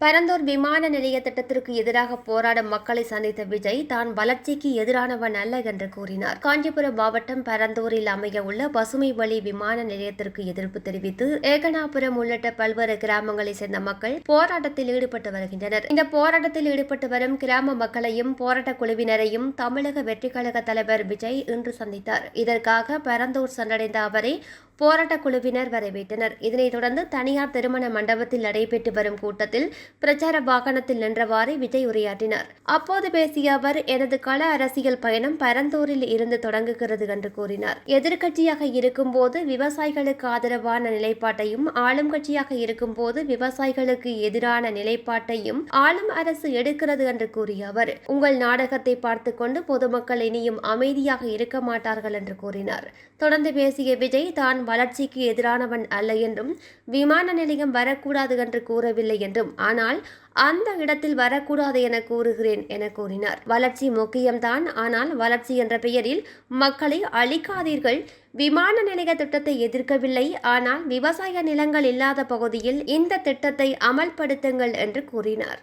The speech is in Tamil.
பரந்தூர் விமான நிலைய திட்டத்திற்கு எதிராக போராடும் மக்களை சந்தித்த விஜய் தான் வளர்ச்சிக்கு எதிரானவன் அல்ல என்று கூறினார். காஞ்சிபுரம் மாவட்டம் பரந்தூரில் அமைய உள்ள பசுமை வழி விமான நிலையத்திற்கு எதிர்ப்பு தெரிவித்து ஏகனாபுரம் உள்ளிட்ட பல்வேறு கிராமங்களைச் சேர்ந்த மக்கள் போராட்டத்தில் ஈடுபட்டு வருகின்றனர். இந்த போராட்டத்தில் ஈடுபட்டு வரும் கிராம மக்களையும் போராட்ட குழுவினரையும் தமிழக வெற்றிக் கழக தலைவர் விஜய் இன்று சந்தித்தார். இதற்காக பரந்தூர் சென்றடைந்த அவரை போராட்ட குழுவினர் வரவேற்றனர். இதனைத் தொடர்ந்து தனியார் திருமண மண்டபத்தில் நடைபெற்று வரும் கூட்டத்தில் பிரச்சார வாகனத்தில் நின்றவாறு விஜய் உரையாற்றினார். அப்போது பேசிய அவர், எனது கள அரசியல் பயணம் பரந்தூரில் இருந்து தொடங்குகிறது என்று கூறினார். எதிர்க்கட்சியாக இருக்கும்போது விவசாயிகளுக்கு ஆதரவான நிலைப்பாட்டையும், ஆளும் கட்சியாக இருக்கும்போது விவசாயிகளுக்கு எதிரான நிலைப்பாட்டையும் ஆளும் அரசு எடுக்கிறது என்று கூறிய அவர், உங்கள் நாடகத்தை பார்த்துக் கொண்டு பொதுமக்கள் இனியும் அமைதியாக இருக்க மாட்டார்கள் என்று கூறினார். தொடர்ந்து பேசிய விஜய், தான் வளர்ச்சிக்கு எதிரானவன் அல்ல என்றும், விமான நிலையம் வரக்கூடாது என்று கூறவில்லை என்றும், ஆனால் அந்த இடத்தில் வரக்கூடாது என கூறுகிறேன் என கூறினார். வளர்ச்சி முக்கியம்தான், ஆனால் வளர்ச்சி என்ற பெயரில் மக்களை அழிக்காதீர்கள். விமான நிலைய திட்டத்தை எதிர்க்கவில்லை, ஆனால் விவசாய நிலங்கள் இல்லாத பகுதியில் இந்த திட்டத்தை அமல்படுத்துங்கள் என்று கூறினார்.